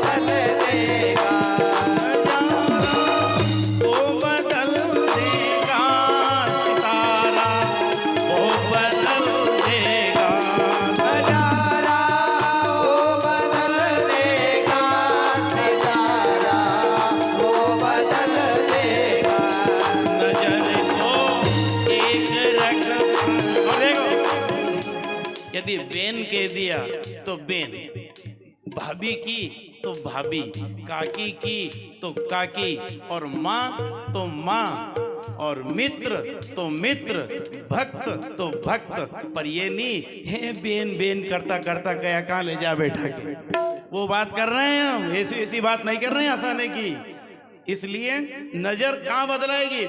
बदल देगा। वो बदल देगा सितारा, वो बदल देगा नजारा वो बदल देगा, नजारा वो बदल देगा। नजर को एक रख। और देखो, यदि बेन कह दिया तो बेन, भाभी की तो भाभी, काकी की तो काकी, और माँ तो माँ, और मित्र तो मित्र, भक्त तो भक्त। पर ये नहीं है बेन बेन करता करता गया कहाँ ले जा बैठा के। वो बात कर रहे हैं हम, ऐसी ऐसी बात नहीं कर रहे हैं हंसाने की। इसलिए नजर कहाँ बदलाएगी?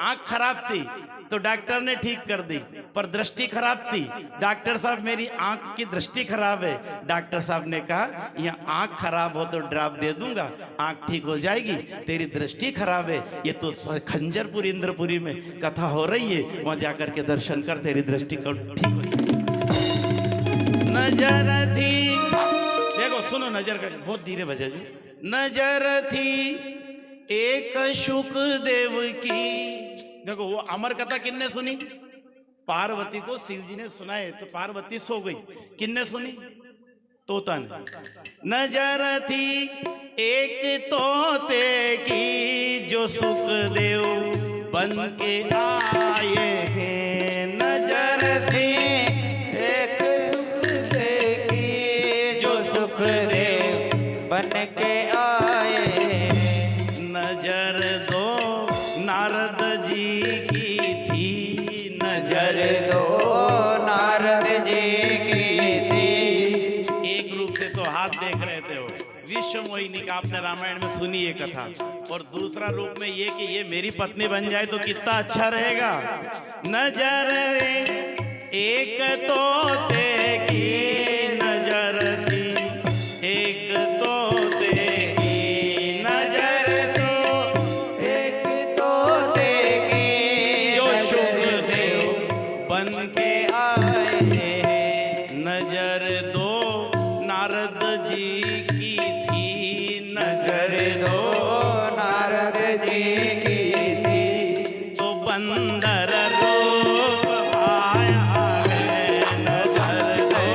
आंख खराब थी तो डॉक्टर ने ठीक कर दी, पर दृष्टि खराब थी। डॉक्टर साहब मेरी आंख की दृष्टि खराब है। डॉक्टर साहब ने कहा यहाँ आंख खराब हो तो ड्रॉप दे दूंगा, आंख ठीक हो जाएगी। तेरी दृष्टि खराब है, ये तो खंजरपुर इंद्रपुरी में कथा हो रही है, वहां जाकर के दर्शन कर, तेरी दृष्टि को ठीक हो जाएगी। नजर थी, देखो सुनो, नजर का बहुत धीरे बजा जी। नजर थी एक शुकदेव की। देखो वो अमर कथा किन्ने सुनी? पार्वती को शिव जी ने सुनाए तो पार्वती सो गई। किन्ने सुनी? तोता ने। नजर थी एक तोते की जो सुखदेव बन के आए हैं। नजर थी एक सुखदेव की जो सुखदेव बन के आए। नजर दो नारद जी की थी, नजर दो नारद जी की थी। एक रूप से तो हाथ देख रहे थे वो, विश्व मोहिनी का आपने रामायण में सुनी ये कथा। और दूसरा रूप में ये कि ये मेरी पत्नी बन जाए तो कितना अच्छा रहेगा। नजर एक तोते की, नजर थी एक तोते की, नजर थी एक तोते की जो शुकदेव बन के आए हैं। नजर दो नारद जी की थी, नजर दो नारद जी की थी। तो बंदर रूप आया है। नजर दो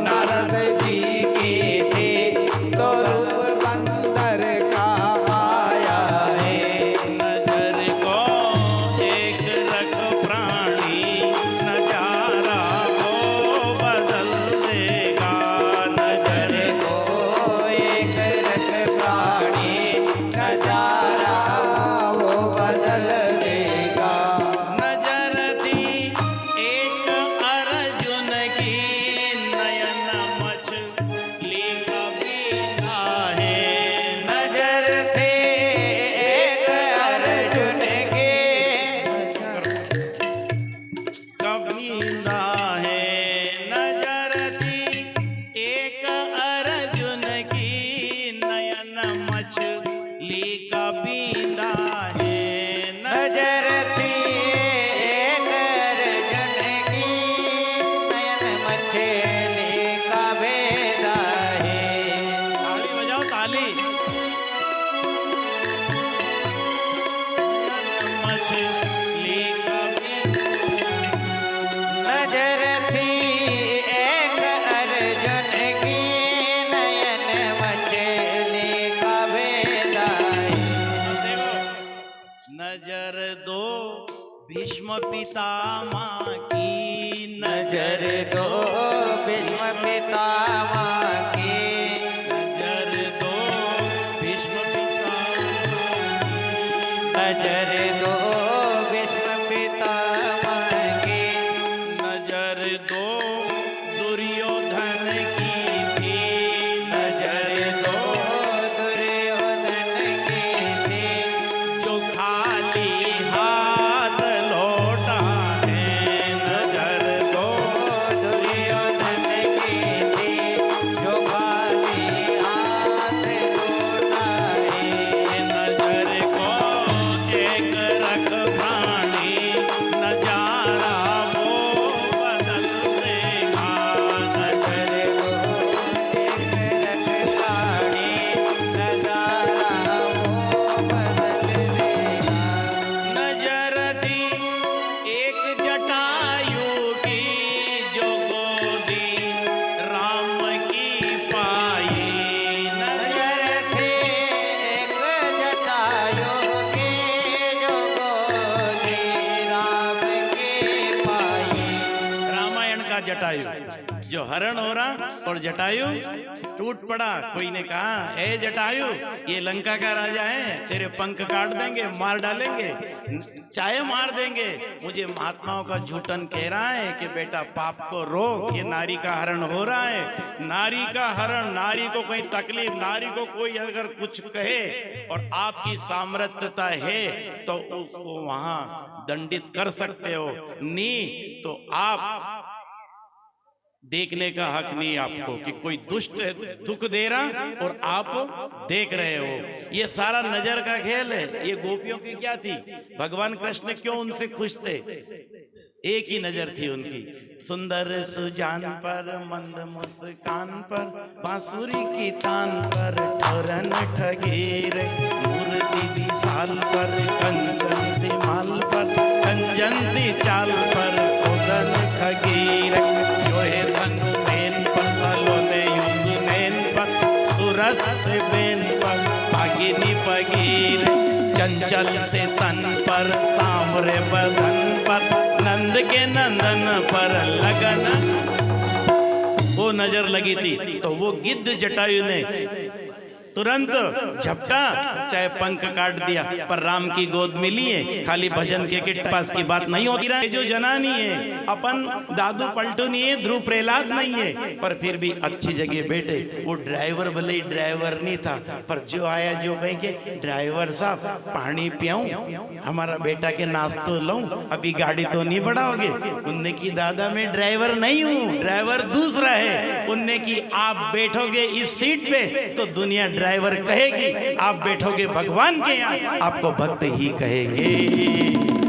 नारद जी की थी तो रूप बंदर का आया है। नजर को एक रख प्राणी, नजारा को बदल देगा। नजर को एक रख प्राणी, नजारा वो बदल देगा। नजर थी एक अर्जुन की, नयन मछली का बीना है। नजर थी एक अर्जुन की कबीना है। नजर थी एक अर्जुन की, नयन मछली का बीना है। नजर थी एक अर्जुन की, नयन मछली का बेदा है। ताली बजाओ ताली। मछली का नजर थी एक अर्जुन की, नयन मछली का बेदा है। देखो, नजर दो भीष्म पितामह की, नजर दो भीष्म पितामह की। नजर दो भीष्म पितामह की। नजर दो भीष्म पितामह की। नजर दो दुर्योधन की थी, नजर दो दुर्योधन की थी। जो खाली हाथ लौटा है। नजर दो दुर्योधन की थी जो खाली हाथ लौटा है। नजर को एक रख जटायु। जो हरण हो रहा और जटायु टूट पड़ा। कोई ने कहा, ए जटायु, ये लंका का राजा है, तेरे पंख काट देंगे, मार डालेंगे, चाहे मार देंगे। मुझे महात्माओं का झूठन कह रहा है कि बेटा पाप को रोक, ये नारी का हरण हो रहा है। नारी का हरण, नारी को कोई तकलीफ, नारी को कोई अगर कुछ कहे और आपकी सामर्थ्यता है तो उसको वहां दंडित कर सकते हो, नहीं तो आप देखने का हक नहीं आपको कि कोई दुष्ट दुख दे रहा और आप देख रहे हो। ये सारा नजर का खेल है। ये गोपियों की क्या थी? भगवान कृष्ण क्यों उनसे खुश थे? एक ही नजर थी उनकी, सुंदर सुजान पर, मंद मुस्कान पर, बांसुरी की तान पर, ठोरन ठगीर, मूर्ति विशाल पर, कंचन सी माल पर, कंचन सी चाल पर, उदन ठगीर, जोहे धनु मेन पर, सलोने युग नैन पर, सुरस से बेन पर, भागिनी पगीर, चंचल से तन पर, सांवरे बदन पर, नंद के नंदन पर लगन। वो नजर लगी थी तो वो गिद्ध जटायु ने तुरंत झपटा, चाहे पंख काट दिया, पर राम की गोद मिली है। खाली भजन के पास की बात नहीं होती। जो जनानी है, अपन दादू पलटू नहीं है, ध्रुव प्रहलाद नहीं है, पर फिर भी अच्छी जगह बैठे। वो ड्राइवर भले ही ड्राइवर नहीं था, पर जो आया जो कहीं के, ड्राइवर साहब पानी पियाऊं, हमारा बेटा के नाश्तो लाऊं, अभी गाड़ी तो नहीं बढ़ाओगे? उनने की दादा मैं ड्राइवर नहीं हूँ, ड्राइवर दूसरा है। उनने की आप बैठोगे इस सीट पे तो दुनिया ड्राइवर कहेगी, आप बैठोगे भगवान के यहाँ, आपको भक्त ही कहेंगे।